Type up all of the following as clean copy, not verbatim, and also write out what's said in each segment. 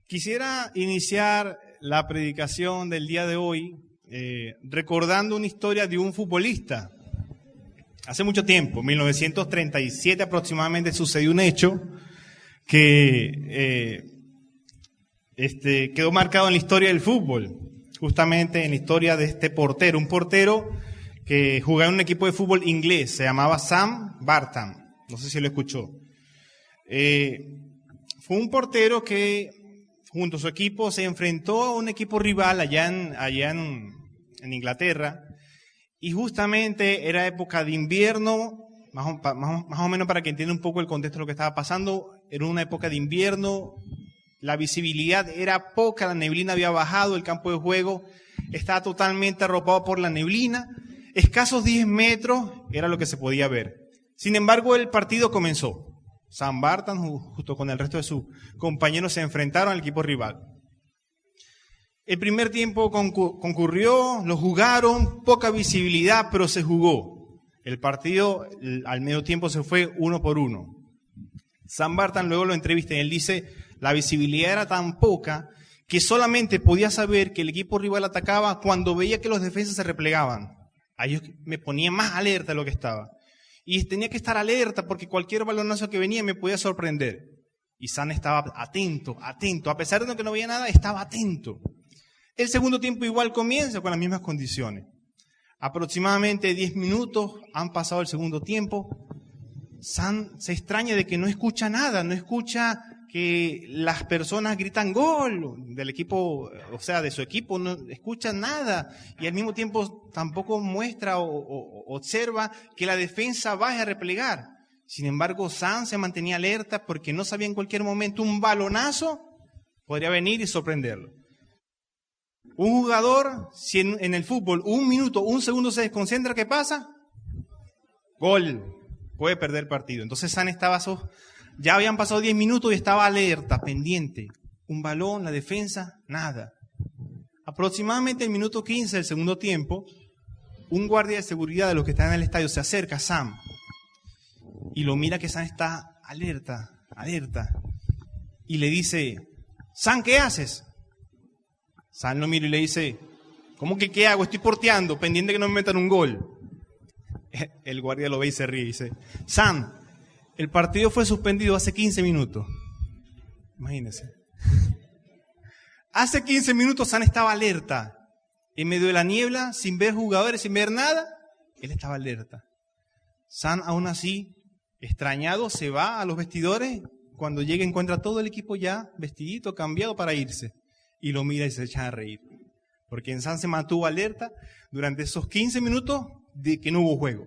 Quisiera iniciar la predicación del día de hoy recordando una historia de un futbolista. Hace mucho tiempo, 1937 aproximadamente, sucedió un hecho que quedó marcado en la historia del fútbol, justamente en la historia de este portero, un portero que jugaba en un equipo de fútbol inglés, se llamaba Sam Barton, no sé si lo escuchó. Fue un portero que junto a su equipo se enfrentó a un equipo rival allá en Inglaterra, y justamente era época de invierno, más o menos para que entiendan un poco el contexto de lo que estaba pasando. Era una época de invierno, la visibilidad era poca, la neblina había bajado, el campo de juego estaba totalmente arropado por la neblina, escasos 10 metros era lo que se podía ver. Sin embargo, el partido comenzó. Sam Barton, junto con el resto de sus compañeros, se enfrentaron al equipo rival. El primer tiempo concurrió, lo jugaron, poca visibilidad, pero se jugó. El partido al medio tiempo se fue 1-1. Sam Barton luego lo entrevista y él dice, la visibilidad era tan poca que solamente podía saber que el equipo rival atacaba cuando veía que los defensas se replegaban. Ahí me ponía más alerta de lo que estaba. Y tenía que estar alerta porque cualquier balonazo que venía me podía sorprender. Y Sam estaba atento. A pesar de que no veía nada, estaba atento. El segundo tiempo igual comienza con las mismas condiciones. Aproximadamente 10 minutos han pasado el segundo tiempo. Sam se extraña de que no escucha nada, no escucha que las personas gritan gol del equipo, o sea, de su equipo, no escucha nada, y al mismo tiempo tampoco muestra o observa que la defensa vaya a replegar. Sin embargo, Sam se mantenía alerta porque no sabía en cualquier momento un balonazo podría venir y sorprenderlo. Un jugador, si en el fútbol un minuto, un segundo se desconcentra, ¿qué pasa? Gol, puede perder el partido. Entonces Sam estaba, ya habían pasado 10 minutos y estaba alerta, pendiente. Un balón, la defensa, nada. Aproximadamente el minuto 15 del segundo tiempo, un guardia de seguridad de los que están en el estadio se acerca a Sam y lo mira que Sam está alerta, y le dice, Sam, ¿qué haces? Sam lo mira y le dice, ¿cómo que qué hago? Estoy porteando, pendiente que no me metan un gol. El guardia lo ve y se ríe y dice, Sam, el partido fue suspendido hace 15 minutos. Imagínense. Hace 15 minutos Sam estaba alerta. En medio de la niebla, sin ver jugadores, sin ver nada, él estaba alerta. Sam, aún así, extrañado, se va a los vestidores. Cuando llega encuentra todo el equipo ya vestidito, cambiado para irse. Y lo mira y se echa a reír. Porque en Sam se mantuvo alerta durante esos 15 minutos de que no hubo juego.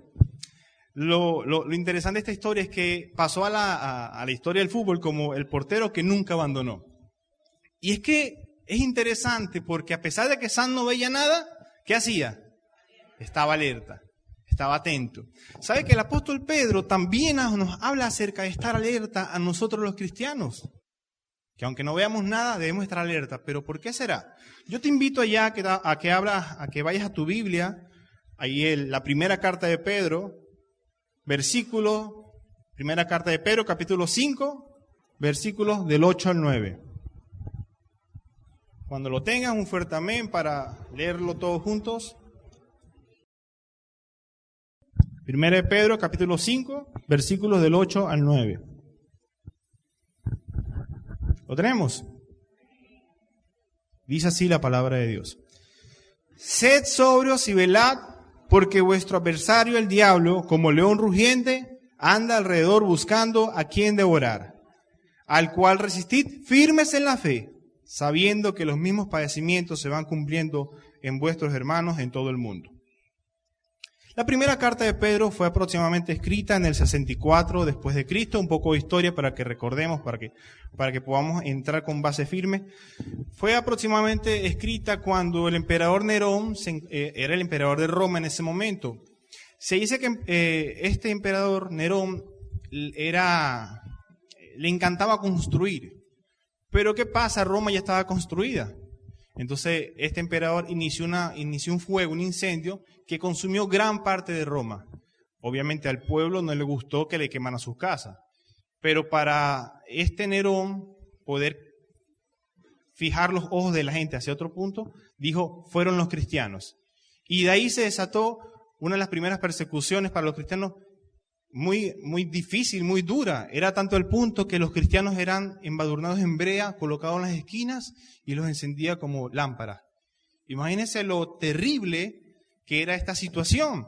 Lo interesante de esta historia es que pasó a la historia del fútbol como el portero que nunca abandonó. Y es que es interesante porque a pesar de que Sam no veía nada, ¿qué hacía? Estaba alerta, estaba atento. ¿Sabe que el apóstol Pedro también nos habla acerca de estar alerta a nosotros los cristianos? Que aunque no veamos nada, debemos estar alerta. ¿Pero por qué será? Yo te invito allá a que vayas a tu Biblia, ahí la primera carta de Pedro, primera carta de Pedro, capítulo 5, versículos del 8 al 9. Cuando lo tengas, un fuerte amén para leerlo todos juntos. Primera de Pedro, capítulo 5, versículos del 8 al 9. ¿Lo tenemos? Dice así la palabra de Dios. Sed sobrios y velad, porque vuestro adversario el diablo, como león rugiente, anda alrededor buscando a quien devorar, al cual resistid firmes en la fe, sabiendo que los mismos padecimientos se van cumpliendo en vuestros hermanos en todo el mundo. La primera carta de Pedro fue aproximadamente escrita en el 64 después de Cristo, un poco de historia para que recordemos, para que podamos entrar con base firme. Fue aproximadamente escrita cuando el emperador Nerón era el emperador de Roma en ese momento. Se dice que este emperador Nerón le encantaba construir, pero ¿qué pasa? Roma ya estaba construida. Entonces este emperador inició un fuego, un incendio que consumió gran parte de Roma. Obviamente al pueblo no le gustó que le quemaran sus casas, pero para este Nerón poder fijar los ojos de la gente hacia otro punto, dijo, fueron los cristianos. Y de ahí se desató una de las primeras persecuciones para los cristianos, muy, muy difícil, muy dura. Era tanto el punto que los cristianos eran embadurnados en brea, colocados en las esquinas y los encendía como lámparas. Imagínense lo terrible que era esta situación.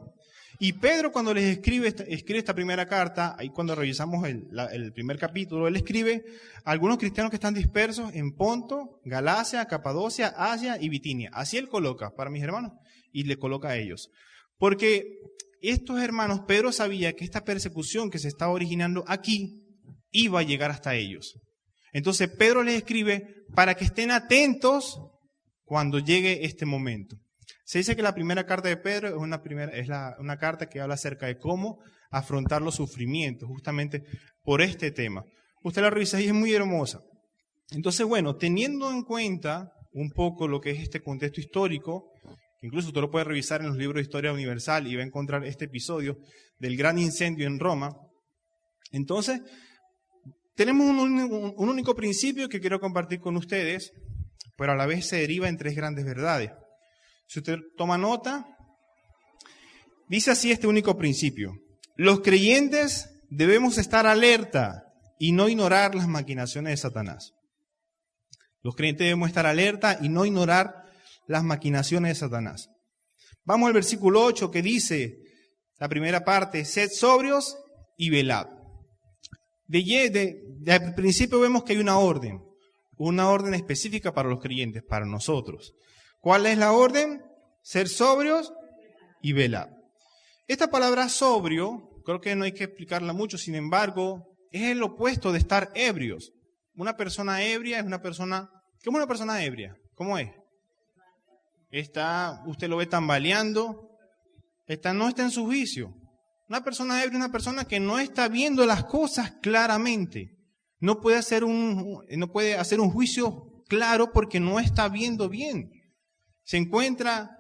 Y Pedro, cuando les escribe esta primera carta, ahí cuando revisamos el primer capítulo, él escribe a algunos cristianos que están dispersos en Ponto, Galacia, Capadocia, Asia y Bitinia. Así él coloca para mis hermanos y le coloca a ellos. Porque estos hermanos, Pedro sabía que esta persecución que se estaba originando aquí iba a llegar hasta ellos. Entonces Pedro les escribe para que estén atentos cuando llegue este momento. Se dice que la primera carta de Pedro es una carta que habla acerca de cómo afrontar los sufrimientos, justamente por este tema. Usted la revisa y es muy hermosa. Entonces, bueno, teniendo en cuenta un poco lo que es este contexto histórico, incluso usted lo puede revisar en los libros de Historia Universal y va a encontrar este episodio del gran incendio en Roma. Entonces, tenemos un único principio que quiero compartir con ustedes, pero a la vez se deriva en tres grandes verdades. Si usted toma nota, dice así este único principio. Los creyentes debemos estar alerta y no ignorar las maquinaciones de Satanás. Los creyentes debemos estar alerta y no ignorar las maquinaciones de Satanás. Vamos al versículo 8 que dice, la primera parte, sed sobrios y velad. Al principio vemos que hay una orden específica para los creyentes, para nosotros. ¿Cuál es la orden? Ser sobrios y velar. Esta palabra sobrio, creo que no hay que explicarla mucho, sin embargo, es el opuesto de estar ebrios. Una persona ebria es una persona... ¿Cómo es una persona ebria? ¿Cómo es? Usted lo ve tambaleando, no está en su juicio. Una persona ebria es una persona que no está viendo las cosas claramente. No puede hacer un juicio claro porque no está viendo bien. Se encuentra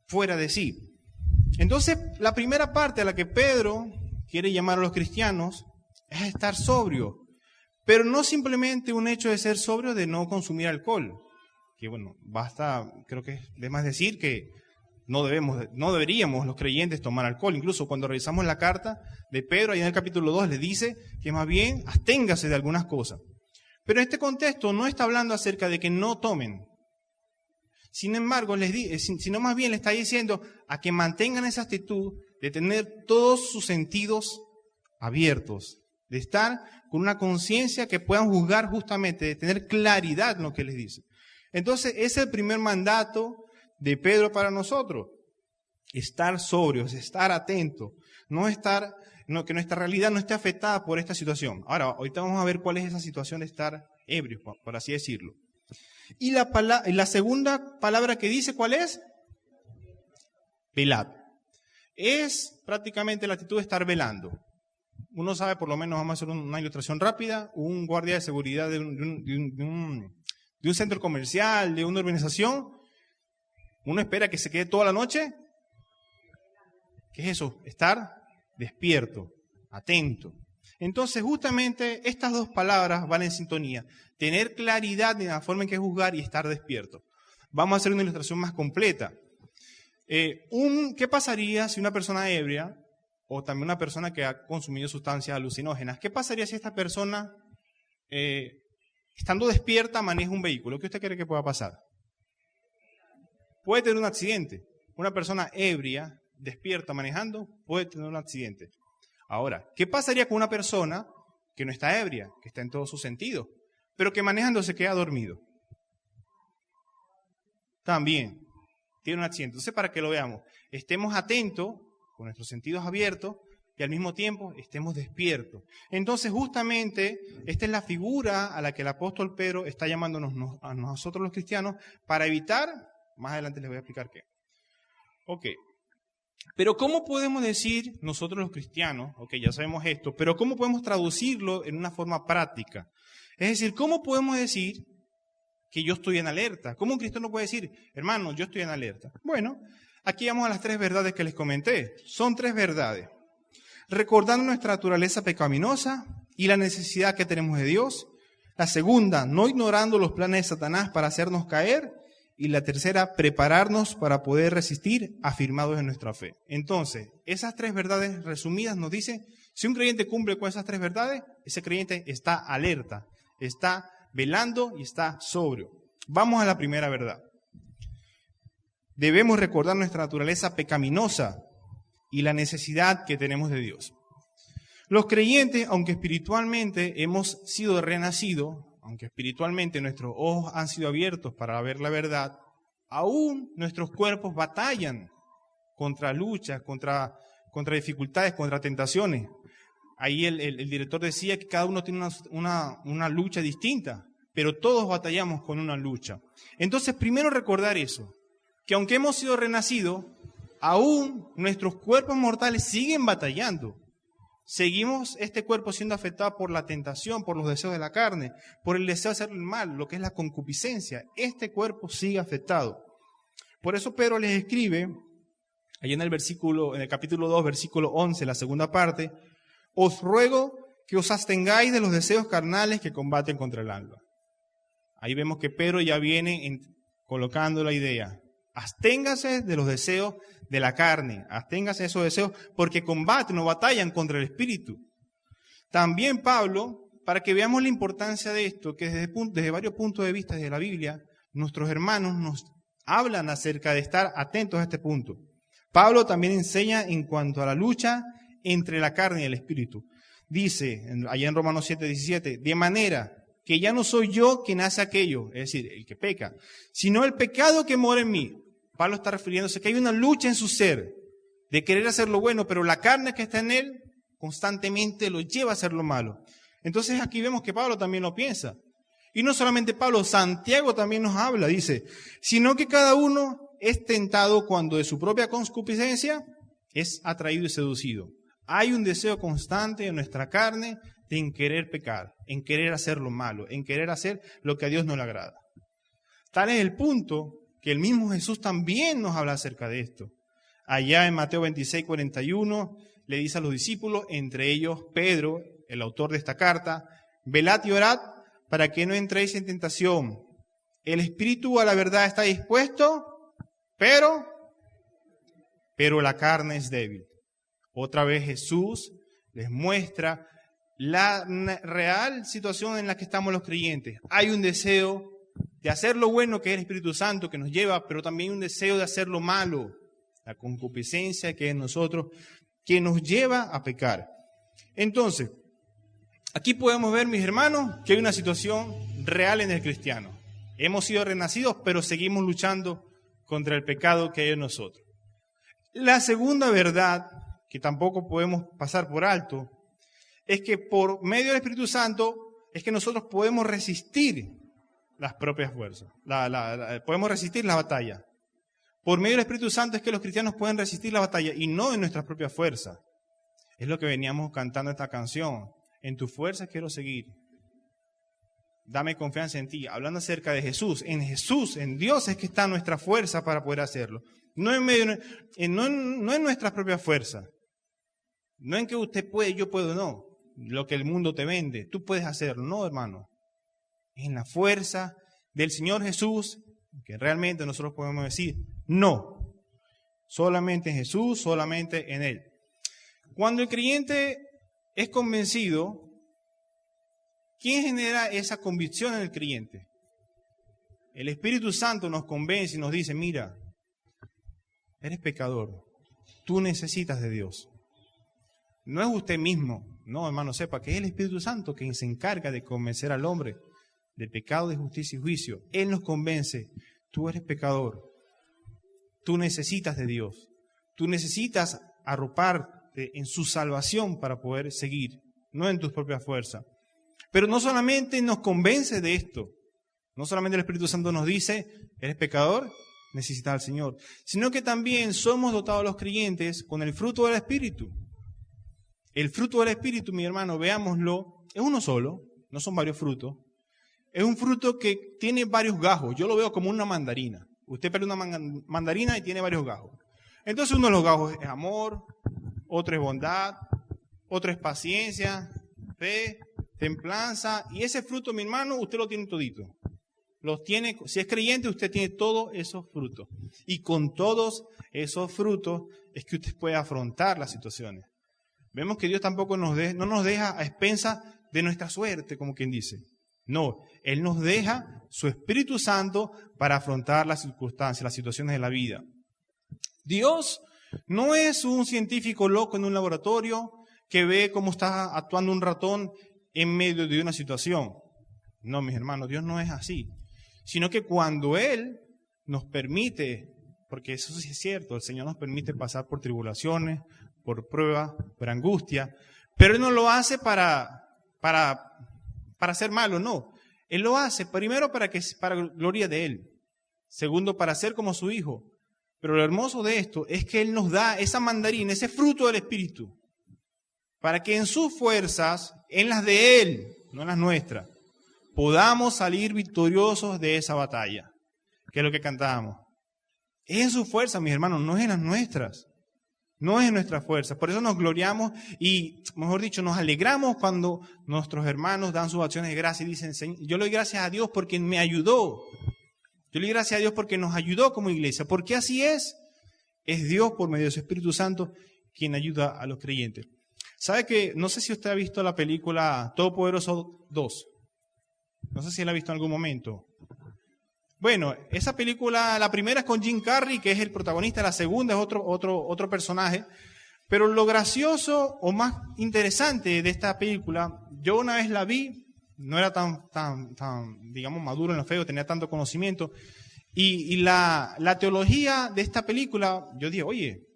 fuera de sí. Entonces, la primera parte a la que Pedro quiere llamar a los cristianos es estar sobrio. Pero no simplemente un hecho de ser sobrio de no consumir alcohol. Que bueno, creo que es de más decir que no deberíamos los creyentes tomar alcohol. Incluso cuando revisamos la carta de Pedro, ahí en el capítulo 2, le dice que más bien absténgase de algunas cosas. Pero en este contexto no está hablando acerca de que no tomen. Sin embargo, sino más bien le está diciendo a que mantengan esa actitud de tener todos sus sentidos abiertos, de estar con una conciencia que puedan juzgar justamente, de tener claridad en lo que les dice. Entonces, ese es el primer mandato de Pedro para nosotros. Estar sobrios, estar atentos, que nuestra realidad no esté afectada por esta situación. Ahora, ahorita vamos a ver cuál es esa situación de estar ebrios, por así decirlo. Y la segunda palabra que dice, ¿cuál es? Velad. Es prácticamente la actitud de estar velando. Uno sabe, por lo menos, vamos a hacer una ilustración rápida, un guardia de seguridad de un centro comercial, de una urbanización, uno espera que se quede toda la noche. ¿Qué es eso? Estar despierto, atento. Entonces, justamente estas dos palabras van en sintonía. Tener claridad en la forma en que juzgar y estar despierto. Vamos a hacer una ilustración más completa. ¿Qué pasaría si una persona ebria, o también una persona que ha consumido sustancias alucinógenas, qué pasaría si esta persona, estando despierta, maneja un vehículo? ¿Qué usted cree que pueda pasar? Puede tener un accidente. Una persona ebria, despierta, manejando, puede tener un accidente. Ahora, ¿qué pasaría con una persona que no está ebria, que está en todos sus sentidos, pero que manejando se queda dormido? También tiene un accidente. Entonces, para que lo veamos, estemos atentos, con nuestros sentidos abiertos, y al mismo tiempo estemos despiertos. Entonces, justamente, esta es la figura a la que el apóstol Pedro está llamándonos a nosotros los cristianos para evitar, más adelante les voy a explicar qué. Ok. Pero ¿cómo podemos decir nosotros los cristianos, ok, ya sabemos esto, pero cómo podemos traducirlo en una forma práctica? Es decir, ¿cómo podemos decir que yo estoy en alerta? ¿Cómo un cristiano puede decir, hermano, yo estoy en alerta? Bueno, aquí vamos a las tres verdades que les comenté. Son tres verdades. Recordando nuestra naturaleza pecaminosa y la necesidad que tenemos de Dios, La segunda, no ignorando los planes de Satanás para hacernos caer. Y la tercera, prepararnos para poder resistir afirmados en nuestra fe. Entonces, esas tres verdades resumidas nos dicen, si un creyente cumple con esas tres verdades, ese creyente está alerta, está velando y está sobrio. Vamos a la primera verdad. Debemos recordar nuestra naturaleza pecaminosa y la necesidad que tenemos de Dios. Los creyentes, aunque espiritualmente hemos sido renacidos, aunque espiritualmente nuestros ojos han sido abiertos para ver la verdad, aún nuestros cuerpos batallan contra luchas, contra dificultades, contra tentaciones. Ahí el director decía que cada uno tiene una lucha distinta, pero todos batallamos con una lucha. Entonces, primero recordar eso, que aunque hemos sido renacidos, aún nuestros cuerpos mortales siguen batallando. Seguimos este cuerpo siendo afectado por la tentación, por los deseos de la carne, por el deseo de hacer el mal, lo que es la concupiscencia. Este cuerpo sigue afectado. Por eso Pedro les escribe, allá en el capítulo 2, versículo 11, la segunda parte, os ruego que os abstengáis de los deseos carnales que combaten contra el alma. Ahí vemos que Pedro ya viene colocando la idea. Absténgase de los deseos de la carne, absténgase de esos deseos porque combaten o batallan contra el espíritu. También Pablo, para que veamos la importancia de esto, que desde varios puntos de vista de la Biblia, nuestros hermanos nos hablan acerca de estar atentos a este punto. Pablo también enseña en cuanto a la lucha entre la carne y el espíritu. Dice, allá en Romanos 7:17, de manera que ya no soy yo quien hace aquello, es decir, el que peca, sino el pecado que mora en mí. Pablo está refiriéndose que hay una lucha en su ser de querer hacer lo bueno, pero la carne que está en él constantemente lo lleva a hacer lo malo. Entonces aquí vemos que Pablo también lo piensa. Y no solamente Pablo, Santiago también nos habla, dice, sino que cada uno es tentado cuando de su propia concupiscencia es atraído y seducido. Hay un deseo constante en nuestra carne en querer pecar, en querer hacer lo malo, en querer hacer lo que a Dios no le agrada. Tal es el punto que el mismo Jesús también nos habla acerca de esto. Allá en Mateo 26:41 le dice a los discípulos, entre ellos Pedro, el autor de esta carta, velad y orad para que no entréis en tentación. El espíritu a la verdad está dispuesto, pero la carne es débil. Otra vez Jesús les muestra la real situación en la que estamos los creyentes. Hay un deseo de hacer lo bueno, que es el Espíritu Santo que nos lleva, pero también un deseo de hacer lo malo, la concupiscencia que es nosotros, que nos lleva a pecar. Entonces, aquí podemos ver, mis hermanos, que hay una situación real en el cristiano. Hemos sido renacidos, pero seguimos luchando contra el pecado que hay en nosotros. La segunda verdad, que tampoco podemos pasar por alto, es que por medio del Espíritu Santo es que nosotros podemos resistir las propias fuerzas, podemos resistir la batalla. Por medio del Espíritu Santo es que los cristianos pueden resistir la batalla y no en nuestras propias fuerzas. Es lo que veníamos cantando esta canción. En tus fuerzas quiero seguir. Dame confianza en ti. Hablando acerca de Jesús. En Jesús, en Dios es que está nuestra fuerza para poder hacerlo. No en nuestras propias fuerzas. No en que usted puede, yo puedo, no. Lo que el mundo te vende, tú puedes hacerlo. No, hermano. En la fuerza del Señor Jesús, que realmente nosotros podemos decir, no. Solamente en Jesús, solamente en Él. Cuando el creyente es convencido, ¿quién genera esa convicción en el creyente? El Espíritu Santo nos convence y nos dice, mira, eres pecador, tú necesitas de Dios. No es usted mismo, no, hermano, sepa que es el Espíritu Santo quien se encarga de convencer al hombre de pecado, de justicia y juicio. Él nos convence, tú eres pecador, tú necesitas de Dios, tú necesitas arroparte en su salvación para poder seguir, no en tus propias fuerzas. Pero no solamente nos convence de esto, no solamente el Espíritu Santo nos dice, eres pecador, necesitas al Señor, sino que también somos dotados los creyentes con el fruto del Espíritu. El fruto del Espíritu, mi hermano, veámoslo, es uno solo, no son varios frutos. Es un fruto que tiene varios gajos. Yo lo veo como una mandarina. Usted pone una mandarina y tiene varios gajos. Entonces uno de los gajos es amor, otro es bondad, otro es paciencia, fe, templanza, y ese fruto, mi hermano, usted lo tiene todito. Los tiene, si es creyente, usted tiene todos esos frutos. Y con todos esos frutos es que usted puede afrontar las situaciones. Vemos que Dios tampoco no nos deja a expensas de nuestra suerte, como quien dice. No, Él nos deja su Espíritu Santo para afrontar las circunstancias, las situaciones de la vida. Dios no es un científico loco en un laboratorio que ve cómo está actuando un ratón en medio de una situación. No, mis hermanos, Dios no es así. Sino que cuando Él nos permite, porque eso sí es cierto, el Señor nos permite pasar por tribulaciones, por pruebas, por angustia, pero Él no lo hace para ser malo, no. Él lo hace primero para gloria de Él. Segundo, para ser como su Hijo. Pero lo hermoso de esto es que Él nos da esa mandarina, ese fruto del Espíritu, para que en sus fuerzas, en las de Él, no en las nuestras, podamos salir victoriosos de esa batalla, que es lo que cantábamos. Es en su fuerza, mis hermanos, no es en las nuestras. No es en nuestra fuerza. Por eso nos gloriamos y, mejor dicho, nos alegramos cuando nuestros hermanos dan sus acciones de gracia y dicen, yo le doy gracias a Dios porque me ayudó. Yo le doy gracias a Dios porque nos ayudó como iglesia. Porque así es. Es Dios por medio de su Espíritu Santo quien ayuda a los creyentes. ¿Sabe que? No sé si usted ha visto la película Todopoderoso 2. No sé si la ha visto en algún momento. Bueno, esa película, la primera es con Jim Carrey, que es el protagonista, la segunda es otro personaje. Pero lo gracioso o más interesante de esta película, yo una vez la vi, no era tan digamos, maduro en lo feo, tenía tanto conocimiento. Y la teología de esta película, yo dije, oye,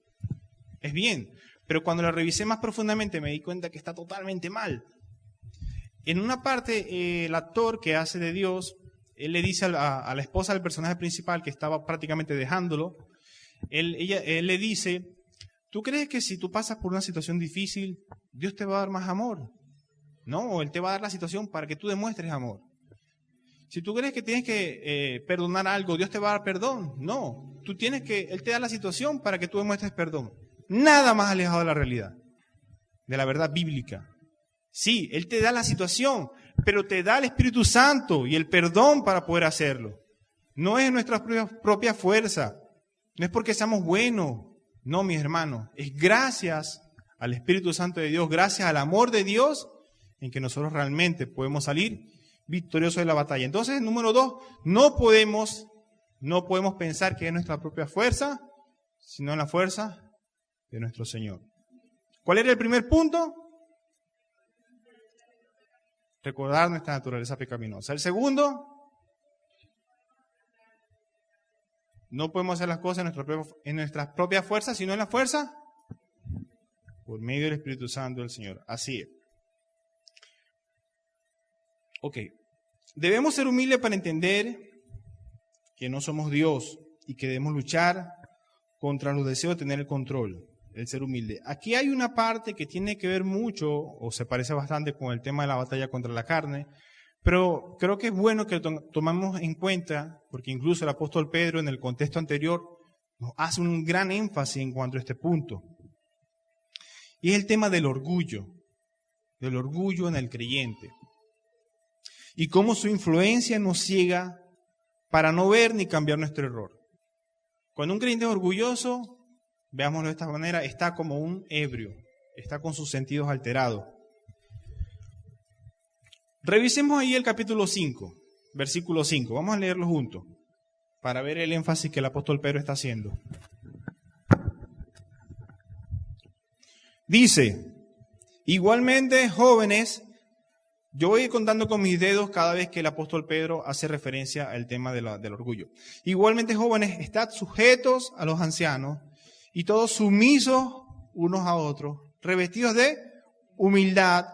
es bien. Pero cuando la revisé más profundamente me di cuenta que está totalmente mal. En una parte, el actor que hace de Dios, él le dice a la esposa del personaje principal que estaba prácticamente dejándolo, él le dice, ¿tú crees que si tú pasas por una situación difícil, Dios te va a dar más amor? No, Él te va a dar la situación para que tú demuestres amor. Si tú crees que tienes que perdonar algo, Dios te va a dar perdón. No, Él te da la situación para que tú demuestres perdón. Nada más alejado de la realidad, de la verdad bíblica. Sí, Él te da la situación, pero te da el Espíritu Santo y el perdón para poder hacerlo. No es nuestra propia fuerza, no es porque seamos buenos, no, mis hermanos, es gracias al Espíritu Santo de Dios, gracias al amor de Dios, en que nosotros realmente podemos salir victoriosos de la batalla. Entonces, número 2, no podemos pensar que es nuestra propia fuerza, sino en la fuerza de nuestro Señor. ¿Cuál era el primer punto? Recordar nuestra naturaleza pecaminosa. El segundo, no podemos hacer las cosas en nuestras propias fuerzas, sino en la fuerza por medio del Espíritu Santo del Señor. Así es. Ok. Debemos ser humildes para entender que no somos Dios y que debemos luchar contra los deseos de tener el control, el ser humilde. Aquí hay una parte que tiene que ver mucho, o se parece bastante con el tema de la batalla contra la carne, pero creo que es bueno que lo tomemos en cuenta, porque incluso el apóstol Pedro en el contexto anterior nos hace un gran énfasis en cuanto a este punto. Y es el tema del orgullo en el creyente. Y cómo su influencia nos ciega para no ver ni cambiar nuestro error. Cuando un creyente es orgulloso, veámoslo de esta manera, está como un ebrio, está con sus sentidos alterados. Revisemos ahí el capítulo 5, versículo 5. Vamos a leerlo juntos para ver el énfasis que el apóstol Pedro está haciendo. Dice, igualmente jóvenes, yo voy contando con mis dedos cada vez que el apóstol Pedro hace referencia al tema del orgullo. Igualmente jóvenes, estad sujetos a los ancianos y todos sumisos unos a otros, revestidos de humildad,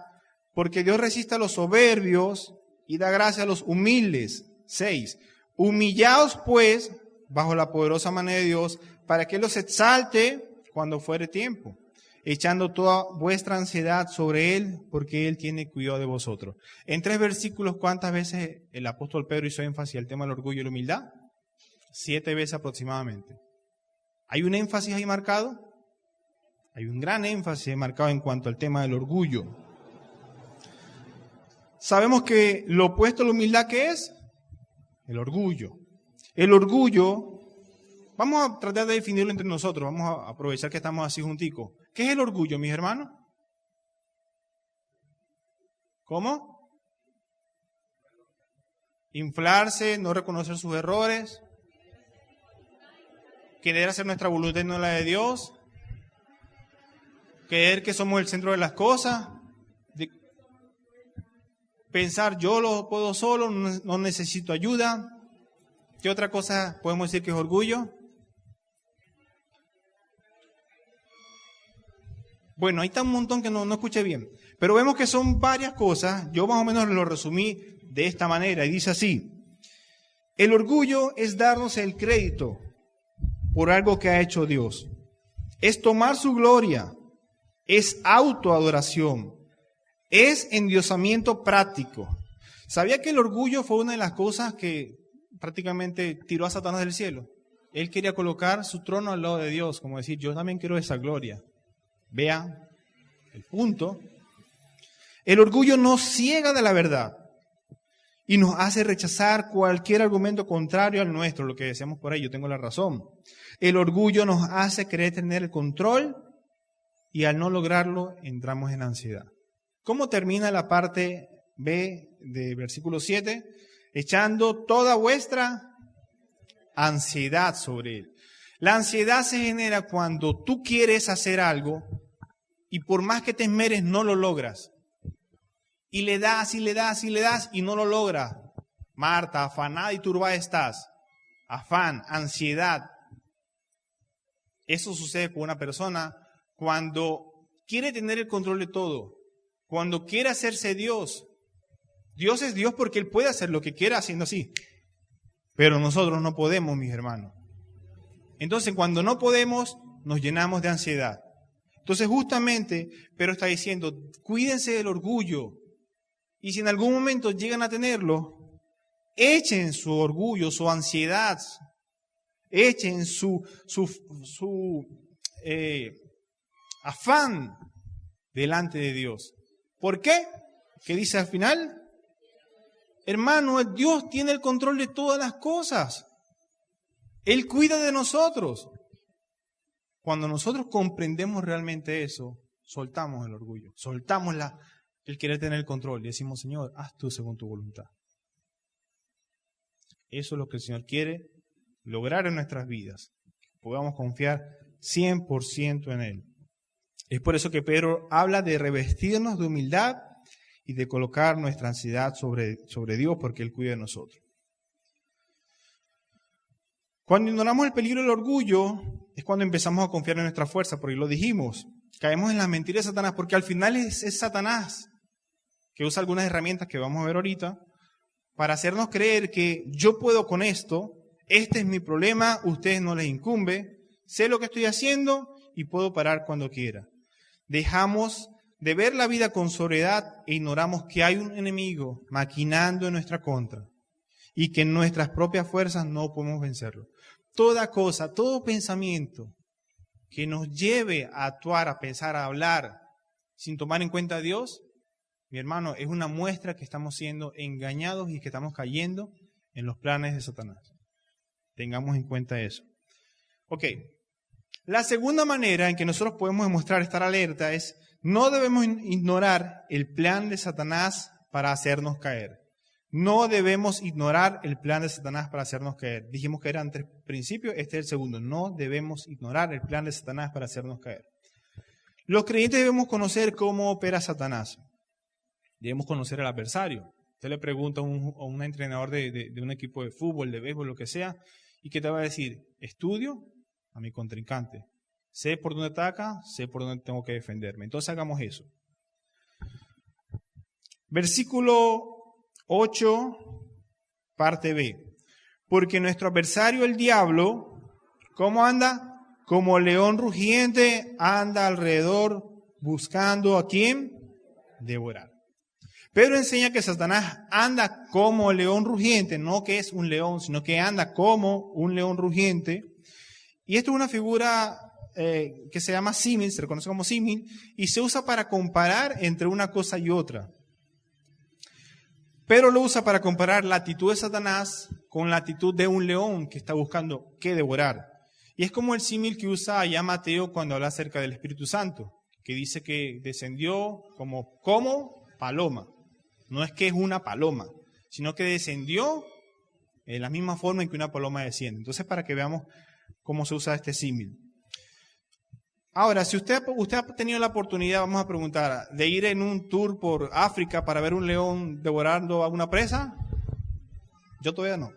porque Dios resiste a los soberbios y da gracia a los humildes. 6. Humillaos pues bajo la poderosa mano de Dios, para que Él los exalte cuando fuere tiempo, echando toda vuestra ansiedad sobre Él, porque Él tiene cuidado de vosotros. En 3 versículos, ¿cuántas veces el apóstol Pedro hizo énfasis al tema del orgullo y la humildad? 7 veces aproximadamente. ¿Hay un énfasis ahí marcado? Hay un gran énfasis marcado en cuanto al tema del orgullo. sabemos que lo opuesto a la humildad, ¿qué es? El orgullo. El orgullo, vamos a tratar de definirlo entre nosotros, vamos a aprovechar que estamos así junticos. ¿Qué es el orgullo, mis hermanos? ¿Cómo? Inflarse, no reconocer sus errores, querer hacer nuestra voluntad y no la de Dios, creer que somos el centro de las cosas, pensar yo lo puedo solo, no necesito ayuda. ¿Qué otra cosa podemos decir que es orgullo? Bueno, ahí está un montón que no escuché bien. Pero vemos que son varias cosas. Yo más o menos lo resumí de esta manera. Y dice así. El orgullo es darnos el crédito por algo que ha hecho Dios. Es tomar su gloria. Es autoadoración. Es endiosamiento práctico. ¿Sabía que el orgullo fue una de las cosas que prácticamente tiró a Satanás del cielo? Él quería colocar su trono al lado de Dios, como decir, yo también quiero esa gloria. Vea el punto. El orgullo nos ciega de la verdad y nos hace rechazar cualquier argumento contrario al nuestro, lo que decíamos por ahí, yo tengo la razón. El orgullo nos hace querer tener el control y al no lograrlo entramos en ansiedad. ¿Cómo termina la parte B de versículo 7? Echando toda vuestra ansiedad sobre él. La ansiedad se genera cuando tú quieres hacer algo y por más que te esmeres no lo logras. Y le das y le das y le das y no lo logras. Marta, afanada y turbada estás. Afán, ansiedad. Eso sucede con una persona cuando quiere tener el control de todo. Cuando quiere hacerse Dios. Dios es Dios porque Él puede hacer lo que quiera haciendo así. Pero nosotros no podemos, mis hermanos. Entonces, cuando no podemos, nos llenamos de ansiedad. Entonces, justamente, Pedro está diciendo, cuídense del orgullo. Y si en algún momento llegan a tenerlo, echen su orgullo, su ansiedad, echen su afán delante de Dios. ¿Por qué? ¿Qué dice al final? Hermano, Dios tiene el control de todas las cosas. Él cuida de nosotros. Cuando nosotros comprendemos realmente eso, soltamos el orgullo, soltamos el querer tener el control y decimos, Señor, haz tú según tu voluntad. Eso es lo que el Señor quiere lograr en nuestras vidas. Podamos confiar 100% en Él. Es por eso que Pedro habla de revestirnos de humildad y de colocar nuestra ansiedad sobre Dios porque Él cuida de nosotros. Cuando ignoramos el peligro del orgullo, es cuando empezamos a confiar en nuestra fuerza, porque lo dijimos, caemos en las mentiras de Satanás, porque al final es Satanás que usa algunas herramientas que vamos a ver ahorita, para hacernos creer que yo puedo con esto, este es mi problema, a ustedes no les incumbe, sé lo que estoy haciendo y puedo parar cuando quiera. Dejamos de ver la vida con sobriedad e ignoramos que hay un enemigo maquinando en nuestra contra y que en nuestras propias fuerzas no podemos vencerlo. Toda cosa, todo pensamiento que nos lleve a actuar, a pensar, a hablar sin tomar en cuenta a Dios, mi hermano, es una muestra que estamos siendo engañados y que estamos cayendo en los planes de Satanás. Tengamos en cuenta eso. Ok. La segunda manera en que nosotros podemos demostrar estar alerta es no debemos ignorar el plan de Satanás para hacernos caer. No debemos ignorar el plan de Satanás para hacernos caer. Dijimos que eran 3 principios, este es el segundo. No debemos ignorar el plan de Satanás para hacernos caer. Los creyentes debemos conocer cómo opera Satanás. Debemos conocer al adversario. Usted le pregunta a un entrenador de un equipo de fútbol, de béisbol, lo que sea, y ¿qué te va a decir? Estudio a mi contrincante. Sé por dónde ataca, sé por dónde tengo que defenderme. Entonces hagamos eso. Versículo 8, parte B. Porque nuestro adversario, el diablo, ¿cómo anda? Como león rugiente, anda alrededor buscando a quién devorar. Pedro enseña que Satanás anda como león rugiente, no que es un león, sino que anda como un león rugiente. Y esto es una figura que se llama símil, se reconoce como símil, y se usa para comparar entre una cosa y otra. Pero lo usa para comparar la actitud de Satanás con la actitud de un león que está buscando qué devorar. Y es como el símil que usa allá Mateo cuando habla acerca del Espíritu Santo, que dice que descendió como paloma. No es que es una paloma, sino que descendió en la misma forma en que una paloma desciende. Entonces, para que veamos cómo se usa este símil. Ahora, si usted ha tenido la oportunidad, vamos a preguntar, de ir en un tour por África para ver un león devorando a una presa, yo todavía no.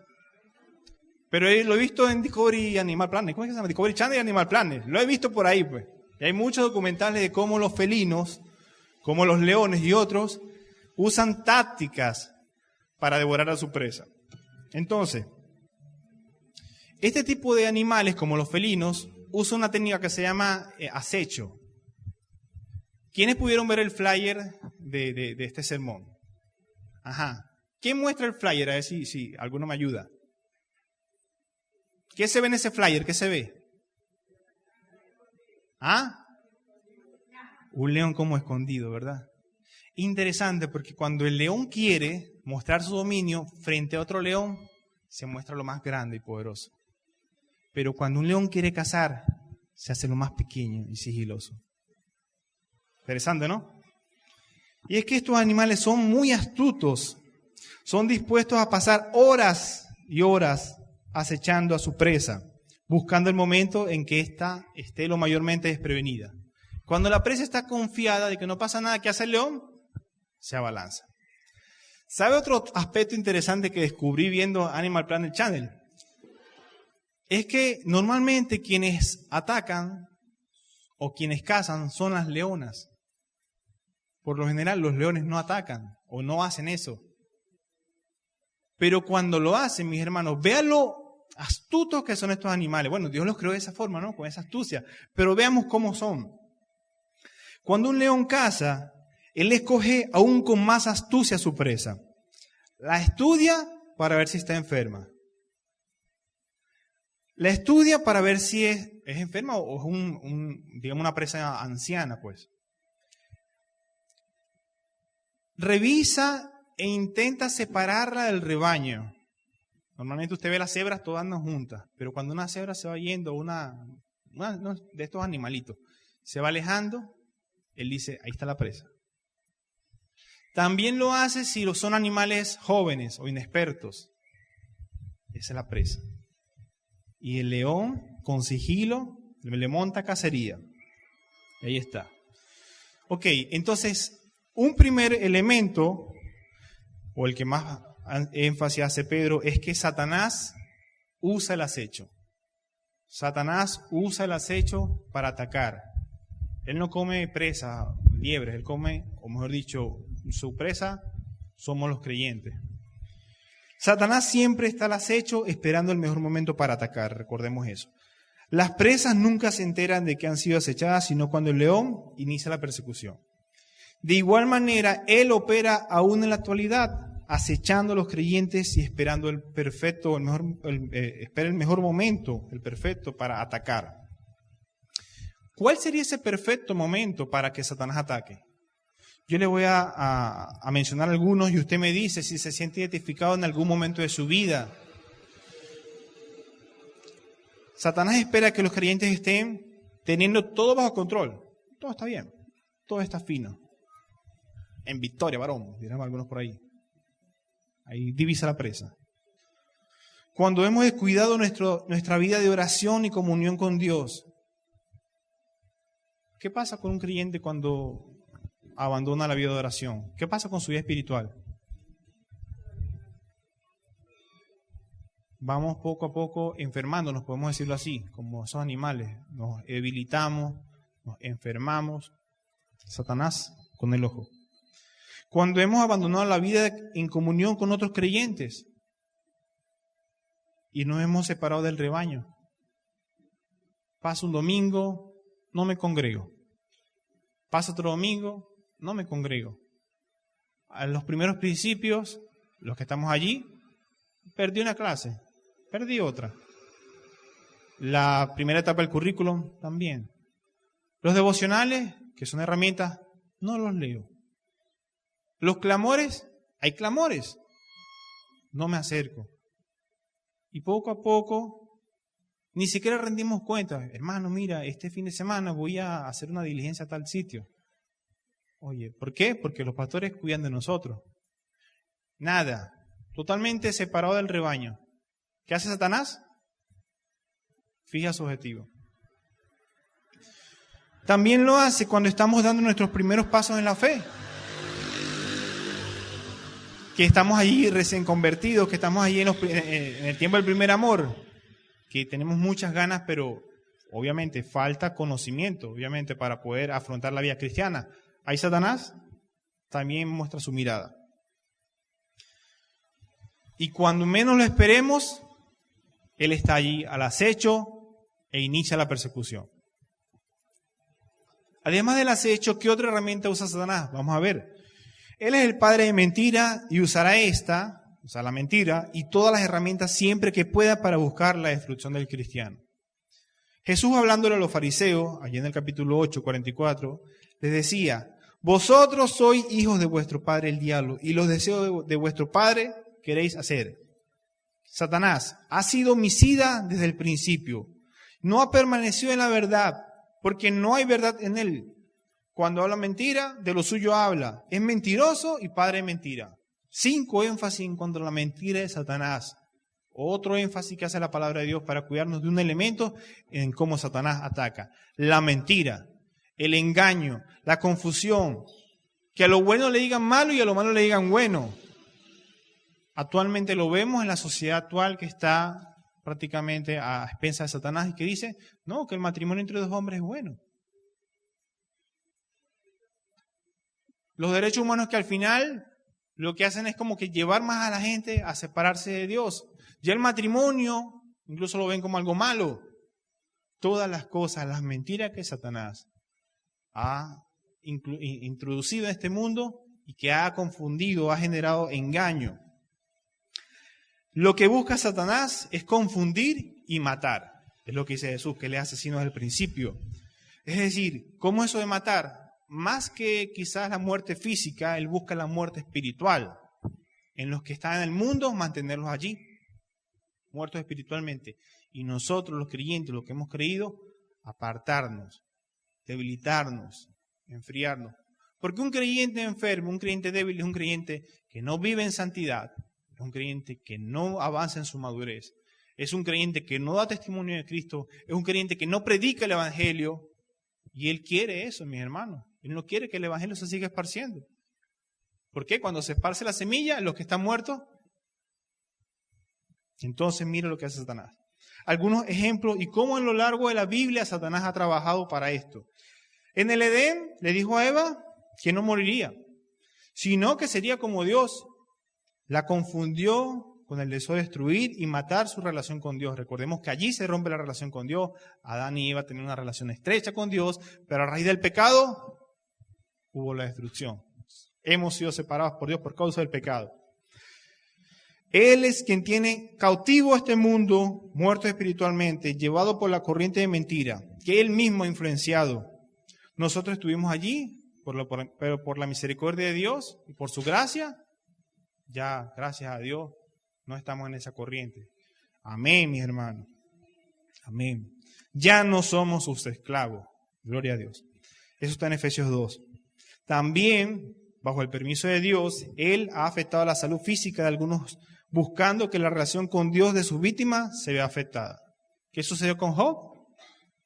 Pero lo he visto en Discovery Animal Planet. ¿Cómo es que se llama? Discovery Channel y Animal Planet. Lo he visto por ahí, pues. Y hay muchos documentales de cómo los felinos, como los leones y otros, usan tácticas para devorar a su presa. Entonces, este tipo de animales, como los felinos, usa una técnica que se llama acecho. ¿Quiénes pudieron ver el flyer de este sermón? Ajá. ¿Quién muestra el flyer? A ver si alguno me ayuda. ¿Qué se ve en ese flyer? ¿Qué se ve? ¿Ah? Un león como escondido, ¿verdad? Interesante, porque cuando el león quiere mostrar su dominio frente a otro león, se muestra lo más grande y poderoso. Pero cuando un león quiere cazar, se hace lo más pequeño y sigiloso. Interesante, ¿no? Y es que estos animales son muy astutos. Son dispuestos a pasar horas y horas acechando a su presa, buscando el momento en que ésta esté lo mayormente desprevenida. Cuando la presa está confiada de que no pasa nada, ¿qué hace el león? Se abalanza. ¿Sabe otro aspecto interesante que descubrí viendo Animal Planet Channel? Es que normalmente quienes atacan o quienes cazan son las leonas. Por lo general los leones no atacan o no hacen eso. Pero cuando lo hacen, mis hermanos, vean lo astutos que son estos animales. Bueno, Dios los creó de esa forma, ¿no? Con esa astucia. Pero veamos cómo son. Cuando un león caza, él escoge aún con más astucia a su presa. La estudia para ver si está enferma. La estudia para ver si es enferma o es digamos, una presa anciana, pues. Revisa e intenta separarla del rebaño. Normalmente usted ve las cebras todas andan juntas, pero cuando una cebra se va yendo, una de estos animalitos, se va alejando, él dice, ahí está la presa. También lo hace si son animales jóvenes o inexpertos. Esa es la presa. Y el león, con sigilo, le monta cacería. Y ahí está. Ok, entonces, un primer elemento, o el que más énfasis hace Pedro, es que Satanás usa el acecho. Satanás usa el acecho para atacar. Él no come presa, liebres, él come, o mejor dicho, su presa somos los creyentes. Satanás siempre está al acecho esperando el mejor momento para atacar, recordemos eso. Las presas nunca se enteran de que han sido acechadas, sino cuando el león inicia la persecución. De igual manera, él opera aún en la actualidad, acechando a los creyentes y esperando el mejor momento, el perfecto para atacar. ¿Cuál sería ese perfecto momento para que Satanás ataque? Yo le voy a mencionar algunos y usted me dice si se siente identificado en algún momento de su vida. Satanás espera que los creyentes estén teniendo todo bajo control. Todo está bien, todo está fino. En victoria, varón, dirán algunos por ahí. Ahí divisa la presa. Cuando hemos descuidado nuestra vida de oración y comunión con Dios, ¿qué pasa con un creyente cuando abandona la vida de oración? ¿Qué pasa con su vida espiritual? Vamos poco a poco enfermándonos, podemos decirlo así, como esos animales. Nos debilitamos, nos enfermamos. Satanás con el ojo. Cuando hemos abandonado la vida en comunión con otros creyentes y nos hemos separado del rebaño. Pasa un domingo, no me congrego. Pasa otro domingo, no me congrego. A los primeros principios, los que estamos allí, perdí una clase, perdí otra. La primera etapa del currículum también. Los devocionales, que son herramientas, no los leo. Los clamores, hay clamores, no me acerco. Y poco a poco, ni siquiera rendimos cuenta. Hermano, mira, este fin de semana voy a hacer una diligencia a tal sitio. Oye, ¿por qué? Porque los pastores cuidan de nosotros. Nada, totalmente separado del rebaño. ¿Qué hace Satanás? Fija su objetivo. También lo hace cuando estamos dando nuestros primeros pasos en la fe. Que estamos allí recién convertidos, que estamos allí en el tiempo del primer amor, que tenemos muchas ganas, pero obviamente falta conocimiento, obviamente, para poder afrontar la vida cristiana. Ahí Satanás también muestra su mirada. Y cuando menos lo esperemos, él está allí al acecho e inicia la persecución. Además del acecho, ¿qué otra herramienta usa Satanás? Vamos a ver. Él es el padre de mentira y usará la mentira y todas las herramientas siempre que pueda para buscar la destrucción del cristiano. Jesús, hablándole a los fariseos, allí en el capítulo 8, 44, les decía: vosotros sois hijos de vuestro padre el diablo, y los deseos de vuestro padre queréis hacer. Satanás ha sido homicida desde el principio. No ha permanecido en la verdad, porque no hay verdad en él. Cuando habla mentira, de lo suyo habla. Es mentiroso y padre de mentira. 5 énfasis en contra de la mentira de Satanás. Otro énfasis que hace la palabra de Dios para cuidarnos de un elemento en cómo Satanás ataca. La mentira, el engaño, la confusión. Que a lo bueno le digan malo y a lo malo le digan bueno. Actualmente lo vemos en la sociedad actual que está prácticamente a expensas de Satanás y que dice, no, que el matrimonio entre 2 hombres es bueno. Los derechos humanos que al final lo que hacen es como que llevar más a la gente a separarse de Dios. Ya el matrimonio incluso lo ven como algo malo. Todas las cosas, las mentiras que Satanás ha introducido en este mundo y que ha confundido, ha generado engaño. Lo que busca Satanás es confundir y matar. Es lo que dice Jesús, que él es asesino desde el principio. Es decir, ¿cómo es eso de matar? Más que quizás la muerte física, él busca la muerte espiritual. En los que están en el mundo, mantenerlos allí, muertos espiritualmente. Y nosotros, los creyentes, los que hemos creído, apartarnos, debilitarnos, enfriarnos. Porque un creyente enfermo, un creyente débil, es un creyente que no vive en santidad, es un creyente que no avanza en su madurez, es un creyente que no da testimonio de Cristo, es un creyente que no predica el Evangelio. Y él quiere eso, mis hermanos. Él no quiere que el Evangelio se siga esparciendo. ¿Por qué? Cuando se esparce la semilla, los que están muertos, entonces mire lo que hace Satanás. Algunos ejemplos y cómo en lo largo de la Biblia Satanás ha trabajado para esto. En el Edén le dijo a Eva que no moriría, sino que sería como Dios. La confundió con el deseo de destruir y matar su relación con Dios. Recordemos que allí se rompe la relación con Dios. Adán y Eva tenían una relación estrecha con Dios, pero a raíz del pecado hubo la destrucción. Hemos sido separados por Dios por causa del pecado. Él es quien tiene cautivo a este mundo, muerto espiritualmente, llevado por la corriente de mentira, que él mismo ha influenciado. Nosotros estuvimos allí, pero por la misericordia de Dios y por su gracia, ya, gracias a Dios, no estamos en esa corriente. Amén, mis hermanos. Amén. Ya no somos sus esclavos. Gloria a Dios. Eso está en Efesios 2. También, bajo el permiso de Dios, Él ha afectado la salud física de algunos, buscando que la relación con Dios de sus víctimas se vea afectada. ¿Qué sucedió con Job?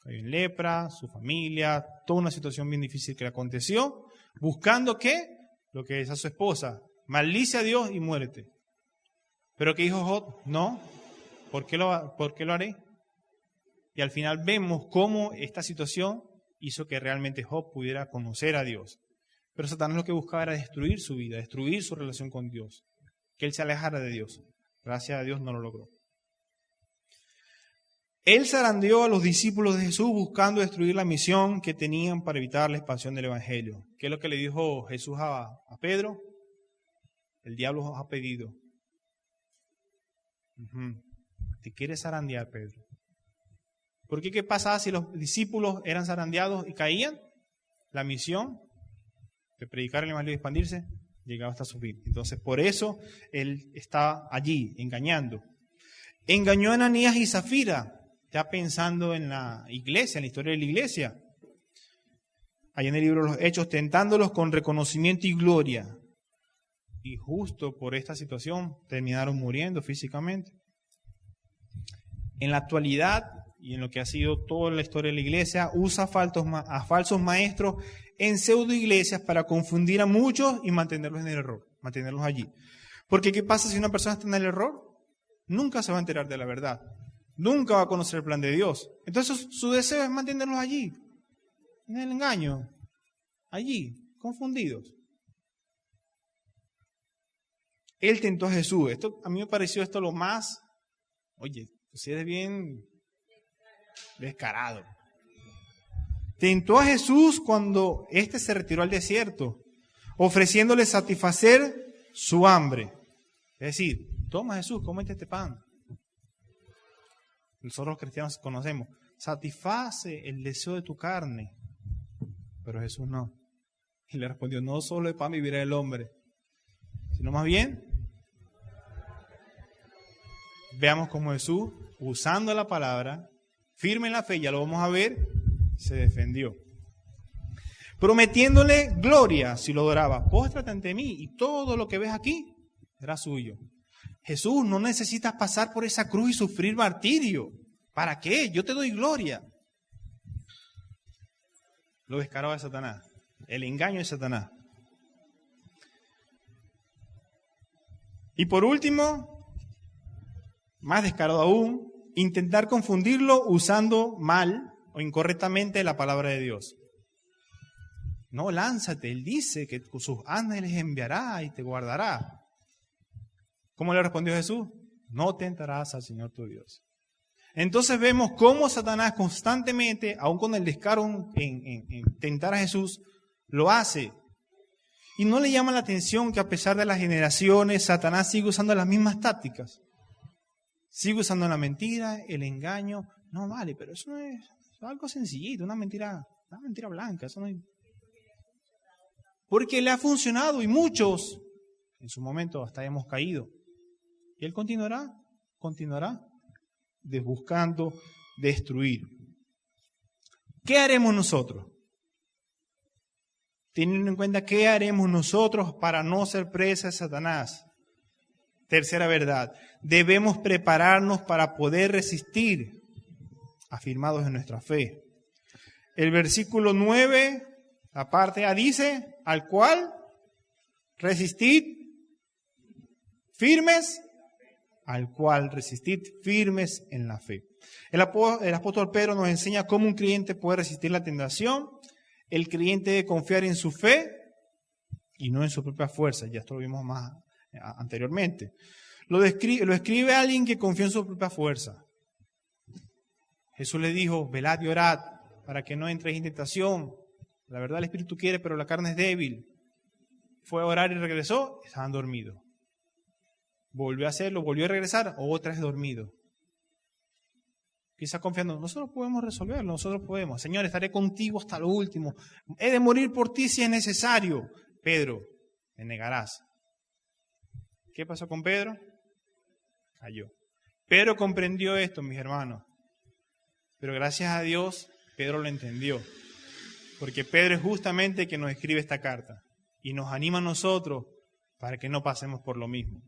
Cayó en lepra, su familia, toda una situación bien difícil que le aconteció, buscando ¿qué? Lo que es a su esposa. Maldice a Dios y muérete. Pero ¿qué dijo Job? No. ¿Por qué lo haré? Y al final vemos cómo esta situación hizo que realmente Job pudiera conocer a Dios. Pero Satanás lo que buscaba era destruir su vida, destruir su relación con Dios. Que él se alejara de Dios. Gracias a Dios no lo logró. Él zarandeó a los discípulos de Jesús buscando destruir la misión que tenían para evitar la expansión del Evangelio. ¿Qué es lo que le dijo Jesús a Pedro? El diablo os ha pedido. Te quieres zarandear, Pedro. ¿Por qué? ¿Qué pasaba si los discípulos eran zarandeados y caían? La misión de predicar el Evangelio y expandirse llegado hasta subir. Entonces, por eso él está allí, engañando. Engañó a Ananías y Zafira, ya pensando en la iglesia, en la historia de la iglesia. Allá en el libro de los Hechos, tentándolos con reconocimiento y gloria. Y justo por esta situación terminaron muriendo físicamente. En la actualidad, y en lo que ha sido toda la historia de la iglesia, usa a falsos maestros en pseudo iglesias para confundir a muchos y mantenerlos en el error, mantenerlos allí. Porque ¿qué pasa si una persona está en el error? Nunca se va a enterar de la verdad. Nunca va a conocer el plan de Dios. Entonces su deseo es mantenerlos allí, en el engaño, allí, confundidos. Él tentó a Jesús. A mí me pareció esto lo más, oye, si eres bien descarado. Tentó a Jesús cuando éste se retiró al desierto, ofreciéndole satisfacer su hambre. Es decir, toma Jesús, cómete este pan. Nosotros los cristianos conocemos, satisface el deseo de tu carne. Pero Jesús no. Y le respondió, no solo de pan vivirá el hombre, sino más bien, veamos cómo Jesús, usando la palabra, firme en la fe, ya lo vamos a ver, se defendió. Prometiéndole gloria si lo adoraba. Póstrate ante mí y todo lo que ves aquí será suyo. Jesús, no necesitas pasar por esa cruz y sufrir martirio. ¿Para qué? Yo te doy gloria. Lo descarado de Satanás. El engaño de Satanás. Y por último, más descarado aún, intentar confundirlo usando mal o incorrectamente la palabra de Dios. No, lánzate. Él dice que sus ángeles enviará y te guardará. ¿Cómo le respondió Jesús? No tentarás al Señor tu Dios. Entonces vemos cómo Satanás constantemente, aun con el descaro en tentar a Jesús, lo hace. Y no le llama la atención que a pesar de las generaciones, Satanás sigue usando las mismas tácticas. Sigue usando la mentira, el engaño. No vale, pero eso no es algo sencillito, una mentira blanca. Eso no es... Porque le ha funcionado y muchos en su momento hasta hemos caído. Y él continuará buscando destruir. ¿Qué haremos nosotros? Teniendo en cuenta qué haremos nosotros para no ser presa de Satanás. Tercera verdad, debemos prepararnos para poder resistir, afirmados en nuestra fe. El versículo 9, la parte A dice, al cual resistid firmes, al cual resistid firmes en la fe. El apóstol Pedro nos enseña cómo un creyente puede resistir la tentación. El creyente debe confiar en su fe y no en su propia fuerza. Ya esto lo vimos más anteriormente. Lo escribe alguien que confía en su propia fuerza. Jesús le dijo, velad y orad para que no entréis en tentación. La verdad el Espíritu quiere, pero la carne es débil. Fue a orar y regresó, estaban dormidos. Volvió a hacerlo, volvió a regresar, otra vez dormido. Quizá confiando, nosotros podemos resolverlo, nosotros podemos. Señor, estaré contigo hasta lo último. He de morir por ti si es necesario. Pedro, me negarás. ¿Qué pasó con Pedro? Cayó. Pedro comprendió esto, mis hermanos. Pero gracias a Dios, Pedro lo entendió. Porque Pedro es justamente el que nos escribe esta carta. Y nos anima a nosotros para que no pasemos por lo mismo.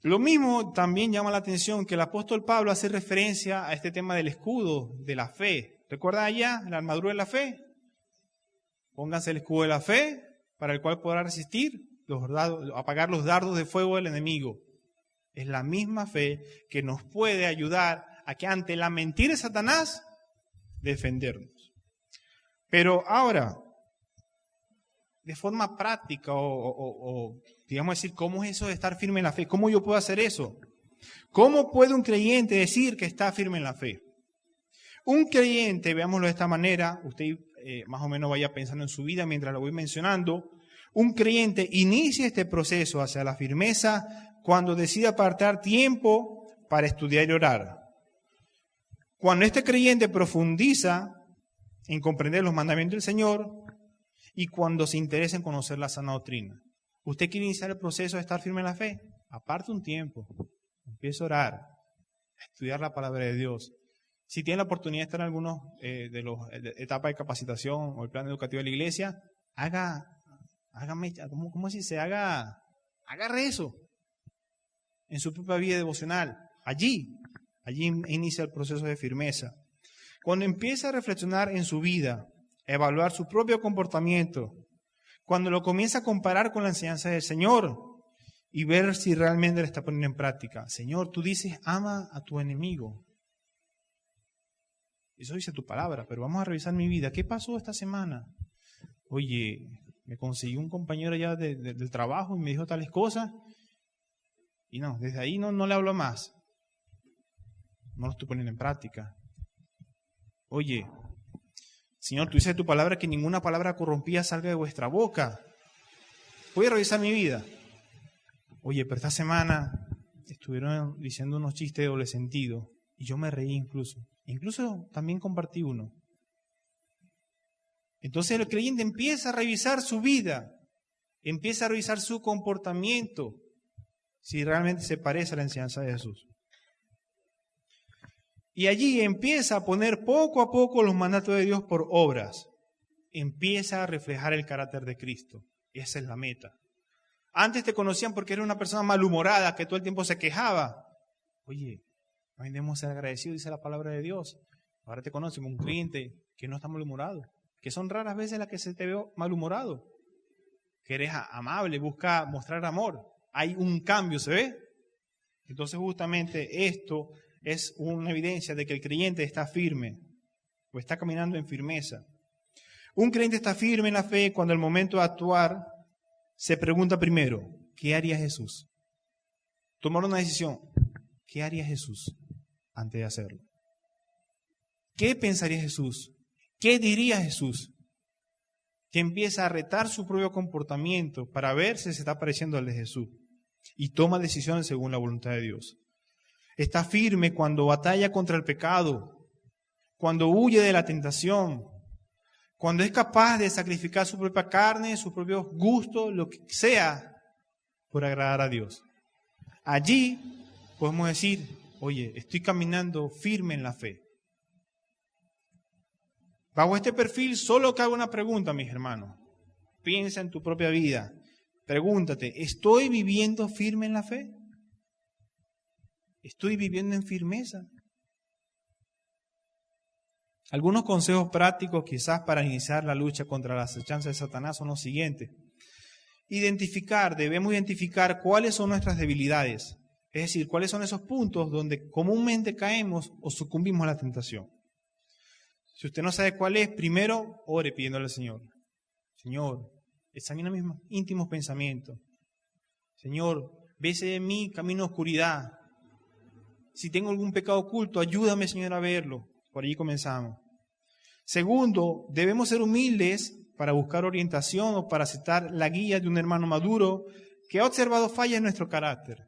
Lo mismo también llama la atención que el apóstol Pablo hace referencia a este tema del escudo de la fe. ¿Recuerdan allá la armadura de la fe? Pónganse el escudo de la fe para el cual podrá resistir, apagar los dardos de fuego del enemigo. Es la misma fe que nos puede ayudar a que ante la mentira de Satanás defendernos. Pero ahora, de forma práctica o digamos decir, ¿cómo es eso de estar firme en la fe? ¿Cómo yo puedo hacer eso? ¿Cómo puede un creyente decir que está firme en la fe? Un creyente, veámoslo de esta manera, usted más o menos vaya pensando en su vida mientras lo voy mencionando. Un creyente inicia este proceso hacia la firmeza cuando decide apartar tiempo para estudiar y orar. Cuando este creyente profundiza en comprender los mandamientos del Señor y cuando se interesa en conocer la sana doctrina. ¿Usted quiere iniciar el proceso de estar firme en la fe? Aparte un tiempo, empiece a orar, a estudiar la palabra de Dios. Si tiene la oportunidad de estar en algunos de las etapas de capacitación o el plan educativo de la iglesia, haga rezo en su propia vida devocional. Allí inicia el proceso de firmeza. Cuando empieza a reflexionar en su vida, a evaluar su propio comportamiento, cuando lo comienza a comparar con la enseñanza del Señor y ver si realmente lo está poniendo en práctica. Señor, tú dices, ama a tu enemigo. Eso dice tu palabra, pero vamos a revisar mi vida. ¿Qué pasó esta semana? Oye, me conseguí un compañero allá del trabajo y me dijo tales cosas. Y no, desde ahí no le hablo más. No lo estoy poniendo en práctica. Oye, Señor, tú dices en tu palabra que ninguna palabra corrompida salga de vuestra boca. Voy a revisar mi vida. Oye, pero esta semana estuvieron diciendo unos chistes de doble sentido y yo me reí incluso. Incluso también compartí uno. Entonces el creyente empieza a revisar su vida, empieza a revisar su comportamiento, si realmente se parece a la enseñanza de Jesús. Y allí empieza a poner poco a poco los mandatos de Dios por obras. Empieza a reflejar el carácter de Cristo. Esa es la meta. Antes te conocían porque eres una persona malhumorada, que todo el tiempo se quejaba. Oye, no debemos ser agradecidos, dice la palabra de Dios. Ahora te conocen como un cliente que no está malhumorado, que son raras veces las que se te ve malhumorado, que eres amable, busca mostrar amor. Hay un cambio, ¿se ve? Entonces justamente esto es una evidencia de que el creyente está firme o está caminando en firmeza. Un creyente está firme en la fe cuando el momento de actuar se pregunta primero, ¿qué haría Jesús? Tomar una decisión, ¿qué haría Jesús antes de hacerlo? ¿Qué pensaría Jesús? ¿Qué diría Jesús? Que empieza a retar su propio comportamiento para ver si se está pareciendo al de Jesús y toma decisiones según la voluntad de Dios. Está firme cuando batalla contra el pecado, cuando huye de la tentación, cuando es capaz de sacrificar su propia carne, sus propios gustos, lo que sea, por agradar a Dios. Allí podemos decir, oye, estoy caminando firme en la fe. Bajo este perfil solo que hago una pregunta, mis hermanos. Piensa en tu propia vida. Pregúntate, ¿estoy viviendo firme en la fe? ¿Estoy viviendo en firmeza? Algunos consejos prácticos quizás para iniciar la lucha contra las acechanzas de Satanás son los siguientes. Debemos identificar cuáles son nuestras debilidades. Es decir, cuáles son esos puntos donde comúnmente caemos o sucumbimos a la tentación. Si usted no sabe cuál es, primero ore pidiéndole al Señor. Señor, examina mis íntimos pensamientos. Señor, vese de mí camino de oscuridad. Si tengo algún pecado oculto, ayúdame, Señor, a verlo. Por allí comenzamos. Segundo, debemos ser humildes para buscar orientación o para aceptar la guía de un hermano maduro que ha observado fallas en nuestro carácter.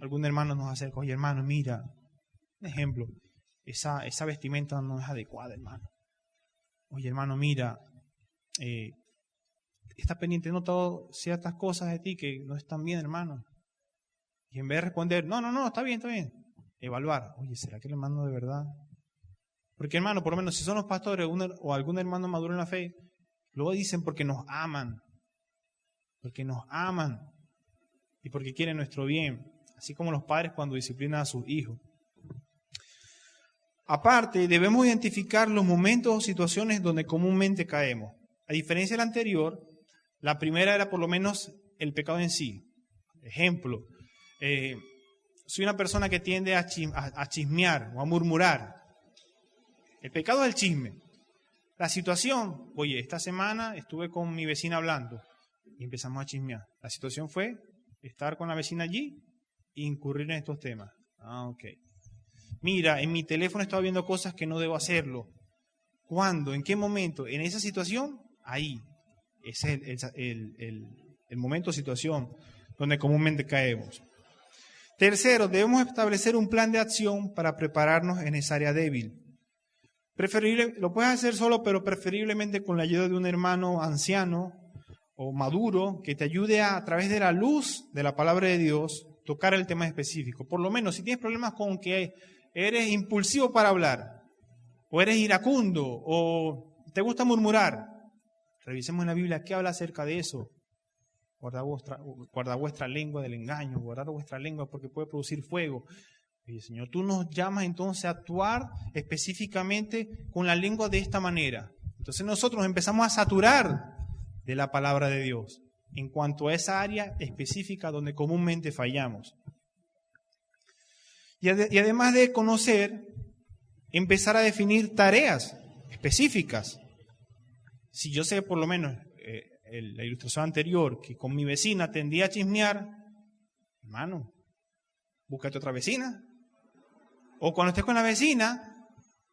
Algún hermano nos acerca, oye hermano, mira, un ejemplo, esa vestimenta no es adecuada, hermano. Oye hermano, mira, está pendiente, he notado ciertas cosas de ti que no están bien, hermano. Y en vez de responder, no, está bien, evaluar, oye, ¿será que el hermano de verdad? Porque hermano, por lo menos si son los pastores o algún hermano maduro en la fe, luego dicen porque nos aman y porque quieren nuestro bien, así como los padres cuando disciplinan a sus hijos. Aparte, debemos identificar los momentos o situaciones donde comúnmente caemos. A diferencia de la anterior, la primera era por lo menos el pecado en sí. Ejemplo, soy una persona que tiende a chismear o a murmurar. El pecado es el chisme. La situación, oye, esta semana estuve con mi vecina hablando y empezamos a chismear. La situación fue estar con la vecina allí e incurrir en estos temas. Ok. Mira, en mi teléfono estaba viendo cosas que no debo hacerlo. ¿Cuándo? ¿En qué momento? En esa situación, ahí. Ese es el momento o situación donde comúnmente caemos. Tercero, debemos establecer un plan de acción para prepararnos en esa área débil. Preferible, lo puedes hacer solo, pero preferiblemente con la ayuda de un hermano anciano o maduro que te ayude a través de la luz de la palabra de Dios, tocar el tema específico. Por lo menos, si tienes problemas con que eres impulsivo para hablar, o eres iracundo, o te gusta murmurar, revisemos en la Biblia qué habla acerca de eso. Guarda vuestra lengua del engaño, guardad vuestra lengua porque puede producir fuego. Y Señor, tú nos llamas entonces a actuar específicamente con la lengua de esta manera. Entonces nosotros empezamos a saturar de la palabra de Dios en cuanto a esa área específica donde comúnmente fallamos. Y además de conocer, empezar a definir tareas específicas. Si yo sé por lo menos la ilustración anterior, que con mi vecina tendía a chismear, hermano, búscate otra vecina. O cuando estés con la vecina,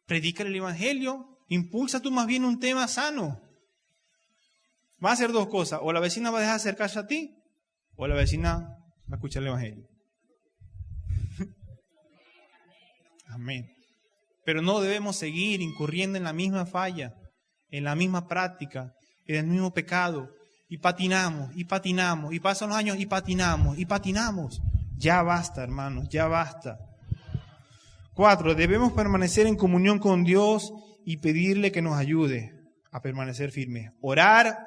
predica el evangelio, impulsa tú más bien un tema sano. Va a hacer dos cosas, o la vecina va a dejar de acercarse a ti, o la vecina va a escuchar el evangelio. Amén. Pero no debemos seguir incurriendo en la misma falla, en la misma práctica, en el mismo pecado. Y patinamos, y pasan los años y patinamos. Ya basta, hermanos, ya basta. 4, debemos permanecer en comunión con Dios y pedirle que nos ayude a permanecer firmes. Orar.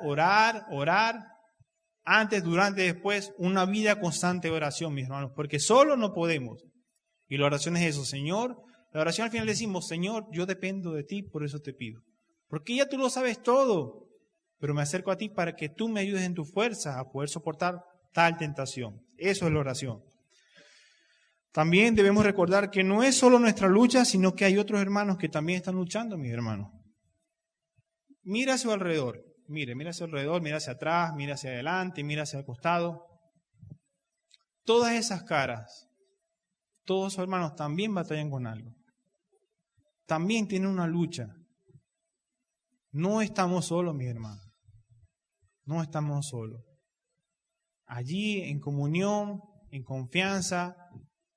Antes, durante, después, una vida constante de oración, mis hermanos, porque solo no podemos. Y la oración es eso, Señor. La oración al final decimos, Señor, yo dependo de ti, por eso te pido. Porque ya tú lo sabes todo, pero me acerco a ti para que tú me ayudes en tu fuerza a poder soportar tal tentación. Eso es la oración. También debemos recordar que no es solo nuestra lucha, sino que hay otros hermanos que también están luchando, mis hermanos. Mira a su alrededor, mira hacia alrededor, mira hacia atrás, mira hacia adelante, mira hacia el costado. Todas esas caras, todos esos hermanos también batallan con algo. También tienen una lucha. No estamos solos, mis hermanos. No estamos solos. Allí, en comunión, en confianza,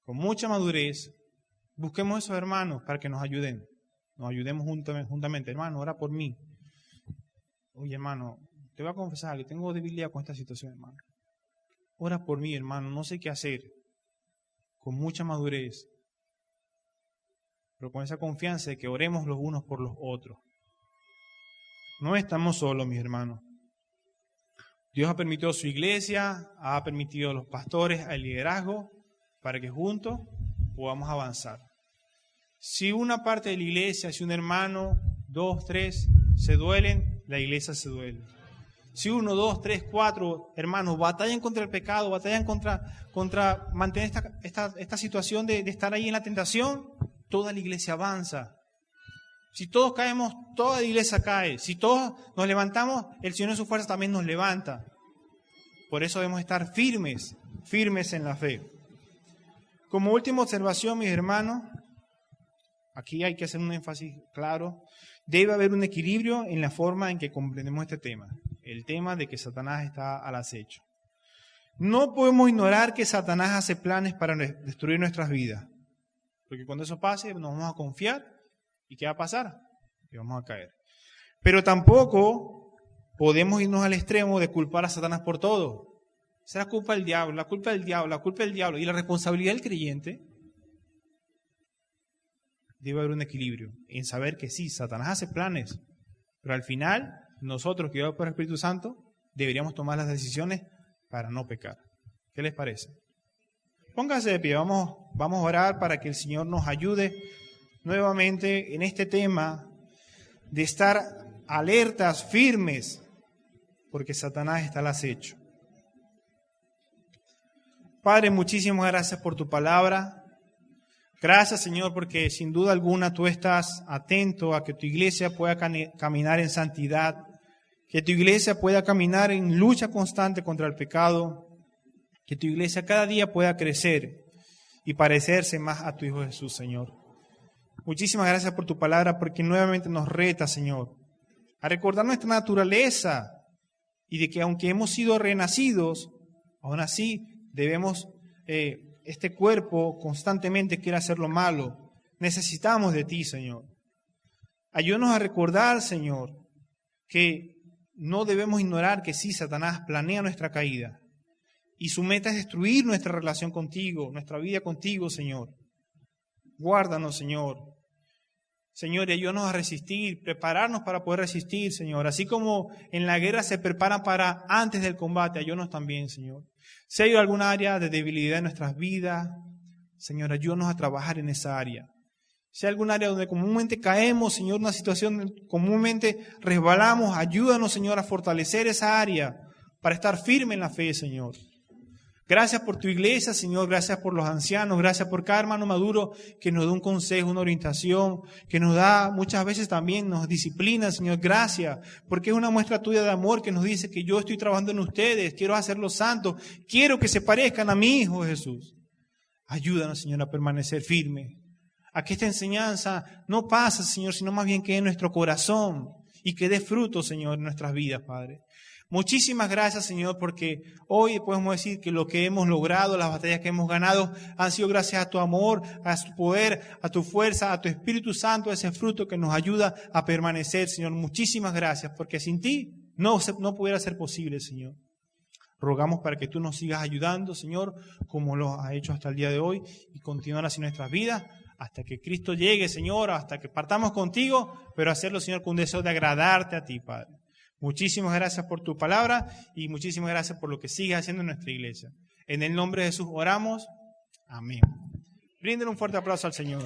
con mucha madurez, busquemos a esos hermanos para que nos ayuden. Nos ayudemos juntamente. Hermano, ora por mí. Oye, hermano, te voy a confesar que tengo debilidad con esta situación, hermano. Ora por mí, hermano, no sé qué hacer. Con mucha madurez. Pero con esa confianza de que oremos los unos por los otros. No estamos solos, mis hermanos. Dios ha permitido su iglesia, ha permitido a los pastores, al liderazgo, para que juntos podamos avanzar. Si una parte de la iglesia, si un hermano, 2, 3, se duelen, la iglesia se duele. Si 1, 2, 3, 4 hermanos batallan contra el pecado, batallan contra mantener esta situación de estar ahí en la tentación, toda la iglesia avanza. Si todos caemos, toda la iglesia cae. Si todos nos levantamos, el Señor en su fuerza también nos levanta. Por eso debemos estar firmes en la fe. Como última observación, mis hermanos, aquí hay que hacer un énfasis claro. Debe haber un equilibrio en la forma en que comprendemos este tema. El tema de que Satanás está al acecho. No podemos ignorar que Satanás hace planes para destruir nuestras vidas. Porque cuando eso pase, nos vamos a confiar. ¿Y qué va a pasar? Que vamos a caer. Pero tampoco podemos irnos al extremo de culpar a Satanás por todo. Será culpa del diablo, la culpa del diablo, la culpa del diablo. Y la responsabilidad del creyente debe haber un equilibrio en saber que sí, Satanás hace planes, pero al final nosotros, guiados por el Espíritu Santo, deberíamos tomar las decisiones para no pecar. ¿Qué les parece? Pónganse de pie, vamos a orar para que el Señor nos ayude nuevamente en este tema de estar alertas, firmes, porque Satanás está al acecho. Padre, muchísimas gracias por tu palabra. Gracias, Señor, porque sin duda alguna tú estás atento a que tu iglesia pueda caminar en santidad, que tu iglesia pueda caminar en lucha constante contra el pecado, que tu iglesia cada día pueda crecer y parecerse más a tu Hijo Jesús, Señor. Muchísimas gracias por tu palabra, porque nuevamente nos reta, Señor, a recordar nuestra naturaleza y de que aunque hemos sido renacidos, aún así debemos, este cuerpo constantemente quiere hacer lo malo. Necesitamos de ti, Señor. Ayúdanos a recordar, Señor, que no debemos ignorar que sí, Satanás planea nuestra caída. Y su meta es destruir nuestra relación contigo, nuestra vida contigo, Señor. Guárdanos, Señor. Señor, y ayúdanos a resistir, prepararnos para poder resistir, Señor. Así como en la guerra se preparan para antes del combate, ayúdanos también, Señor. Si hay alguna área de debilidad en nuestras vidas, Señor, ayúdanos a trabajar en esa área. Si hay algún área donde comúnmente caemos, Señor, una situación donde comúnmente resbalamos, ayúdanos, Señor, a fortalecer esa área para estar firme en la fe, Señor. Gracias por tu iglesia, Señor, gracias por los ancianos, gracias por cada hermano maduro que nos da un consejo, una orientación, que nos da muchas veces también, nos disciplina, Señor, gracias, porque es una muestra tuya de amor que nos dice que yo estoy trabajando en ustedes, quiero hacerlos santos, quiero que se parezcan a mi Hijo Jesús. Ayúdanos, Señor, a permanecer firmes, a que esta enseñanza no pase, Señor, sino más bien quede en nuestro corazón y que dé fruto, Señor, en nuestras vidas, Padre. Muchísimas gracias, Señor, porque hoy podemos decir que lo que hemos logrado, las batallas que hemos ganado, han sido gracias a tu amor, a tu poder, a tu fuerza, a tu Espíritu Santo, ese fruto que nos ayuda a permanecer, Señor. Muchísimas gracias, porque sin ti no pudiera ser posible, Señor. Rogamos para que tú nos sigas ayudando, Señor, como lo has hecho hasta el día de hoy, y continuar así nuestras vidas, hasta que Cristo llegue, Señor, hasta que partamos contigo, pero hacerlo, Señor, con un deseo de agradarte a ti, Padre. Muchísimas gracias por tu palabra y muchísimas gracias por lo que sigues haciendo en nuestra iglesia. En el nombre de Jesús oramos. Amén. Brinden un fuerte aplauso al Señor.